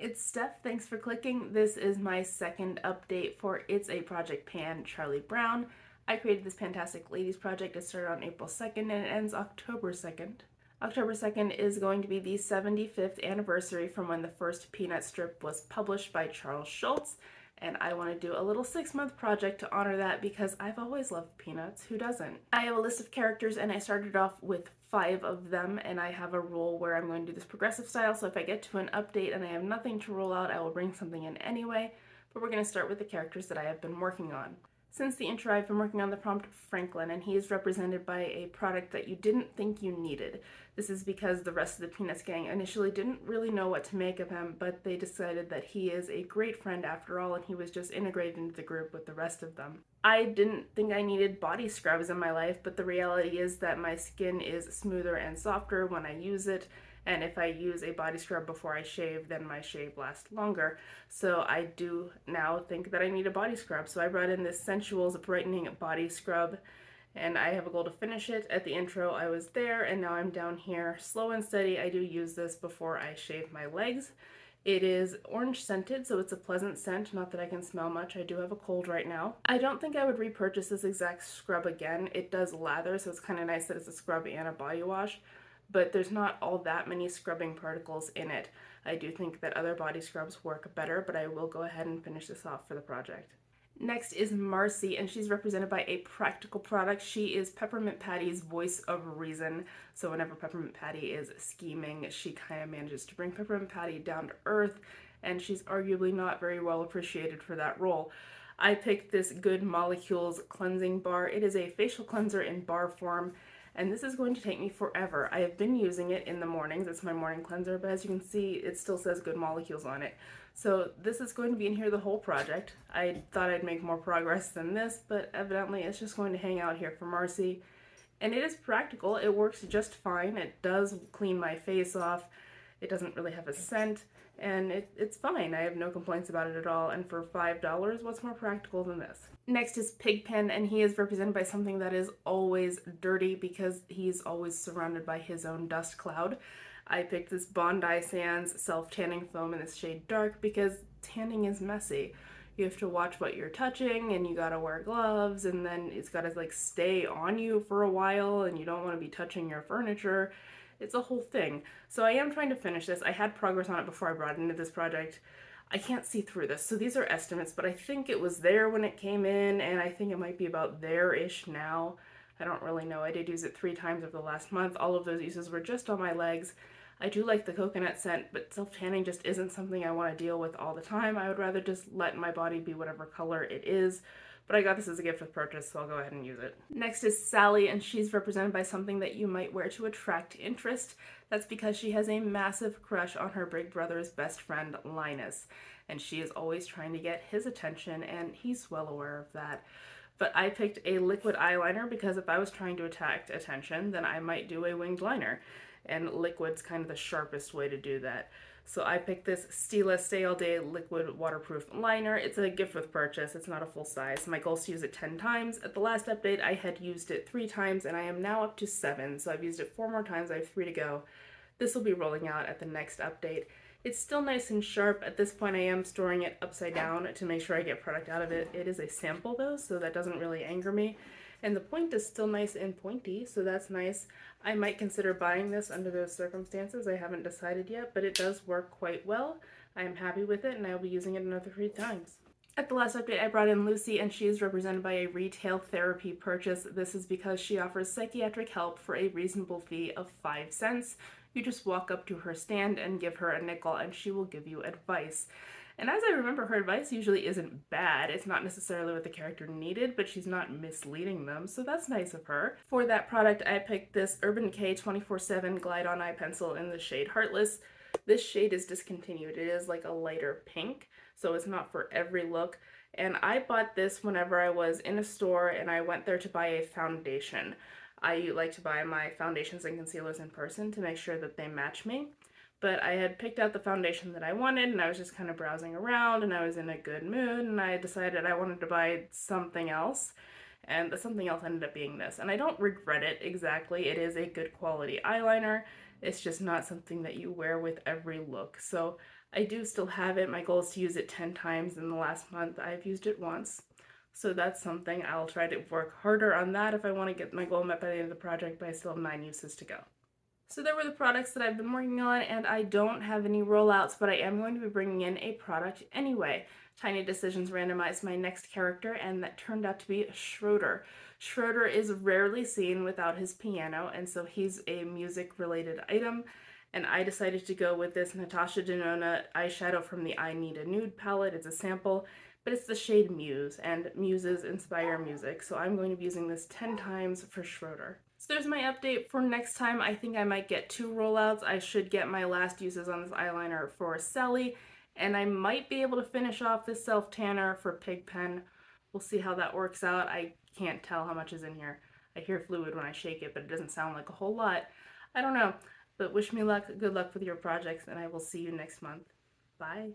it's Steph. Thanks for clicking. This is my second update for It's a Project Pan Charlie Brown. I created this Pantastic Ladies project. It started on April 2nd and it ends October 2nd. October 2nd is going to be the 75th anniversary from when the first Peanut strip was published by Charles Schulz, and I want to do a little 6-month project to honor that because I've always loved Peanuts. Who doesn't? I have a list of characters and I started off with 5 of them, and I have a rule where I'm going to do this progressive style, so if I get to an update and I have nothing to roll out, I will bring something in anyway, but we're going to start with the characters that I have been working on. Since the intro, I've been working on the prompt Franklin, and he is represented by a product that you didn't think you needed. This is because the rest of the Peanuts gang initially didn't really know what to make of him, but they decided that he is a great friend after all, and he was just integrated into the group with the rest of them. I didn't think I needed body scrubs in my life, but the reality is that my skin is smoother and softer when I use it, and if I use a body scrub before I shave, then my shave lasts longer. So I do now think that I need a body scrub. So I brought in this Sensuals Brightening Body Scrub, and I have a goal to finish it. At the intro, I was there, and now I'm down here. Slow and steady, I do use this before I shave my legs. It is orange scented, so it's a pleasant scent. Not that I can smell much. I do have a cold right now. I don't think I would repurchase this exact scrub again. It does lather, so it's kind of nice that it's a scrub and a body wash, but there's not all that many scrubbing particles in it. I do think that other body scrubs work better, but I will go ahead and finish this off for the project. Next is Marcy, and she's represented by a practical product. She is Peppermint Patty's voice of reason. So whenever Peppermint Patty is scheming, she kind of manages to bring Peppermint Patty down to earth, and she's arguably not very well appreciated for that role. I picked this Good Molecules cleansing bar. It is a facial cleanser in bar form, and this is going to take me forever. I have been using it in the mornings. It's my morning cleanser, but as you can see, it still says Good Molecules on it. So this is going to be in here the whole project. I thought I'd make more progress than this, but evidently it's just going to hang out here for Marcy. And it is practical. It works just fine. It does clean my face off. It doesn't really have a scent, and it's fine. I have no complaints about it at all, and for $5, what's more practical than this? Next is Pigpen, and he is represented by something that is always dirty because he's always surrounded by his own dust cloud. I picked this Bondi Sands self-tanning foam in this shade Dark because tanning is messy. You have to watch what you're touching, and you gotta wear gloves, and then it's gotta like stay on you for a while, and you don't want to be touching your furniture. It's a whole thing. So I am trying to finish this. I had progress on it before I brought it into this project. I can't see through this, so these are estimates, but I think it was there when it came in, and I think it might be about there-ish now. I don't really know. I did use it 3 times over the last month. All of those uses were just on my legs. I do like the coconut scent, but self-tanning just isn't something I want to deal with all the time. I would rather just let my body be whatever color it is. But I got this as a gift with purchase, so I'll go ahead and use it. Next is Sally, and she's represented by something that you might wear to attract interest. That's because she has a massive crush on her big brother's best friend, Linus. And she is always trying to get his attention, and he's well aware of that. But I picked a liquid eyeliner because if I was trying to attract attention, then I might do a winged liner. And liquid's kind of the sharpest way to do that. So I picked this Stila Stay All Day Liquid Waterproof Liner. It's a gift with purchase. It's not a full size. My goal is to use it 10 times. At the last update, I had used it 3 times, and I am now up to 7. So I've used it 4 more times. I have 3 to go. This will be rolling out at the next update. It's still nice and sharp. At this point, I am storing it upside down to make sure I get product out of it. It is a sample, though, so that doesn't really anger me. And the point is still nice and pointy, so that's nice. I might consider buying this under those circumstances. I haven't decided yet, but it does work quite well. I am happy with it, and I will be using it another 3 times. At the last update, I brought in Lucy, and she is represented by a retail therapy purchase. This is because she offers psychiatric help for a reasonable fee of 5 cents. You just walk up to her stand and give her a nickel, and she will give you advice. And as I remember, her advice usually isn't bad. It's not necessarily what the character needed, but she's not misleading them, so that's nice of her. For that product, I picked this Urban Decay 24/7 Glide On Eye Pencil in the shade Heartless. This shade is discontinued. It is like a lighter pink, so it's not for every look. And I bought this whenever I was in a store and I went there to buy a foundation. I like to buy my foundations and concealers in person to make sure that they match me. But I had picked out the foundation that I wanted, and I was just kind of browsing around, and I was in a good mood, and I decided I wanted to buy something else, and the something else ended up being this. And I don't regret it exactly. It is a good quality eyeliner. It's just not something that you wear with every look. So I do still have it. My goal is to use it 10 times in the last month. I've used it once. So that's something. I'll try to work harder on that if I want to get my goal met by the end of the project, but I still have 9 uses to go. So there were the products that I've been working on, and I don't have any rollouts, but I am going to be bringing in a product anyway. Tiny Decisions randomized my next character, and that turned out to be Schroeder. Schroeder is rarely seen without his piano, and so he's a music-related item, and I decided to go with this Natasha Denona eyeshadow from the I Need a Nude palette. It's a sample, but it's the shade Muse, and muses inspire music, so I'm going to be using this 10 times for Schroeder. So there's my update for next time. I think I might get 2 rollouts. I should get my last uses on this eyeliner for Sally, and I might be able to finish off this self-tanner for Pigpen. We'll see how that works out. I can't tell how much is in here. I hear fluid when I shake it, but it doesn't sound like a whole lot. I don't know, but wish me luck. Good luck with your projects, and I will see you next month. Bye.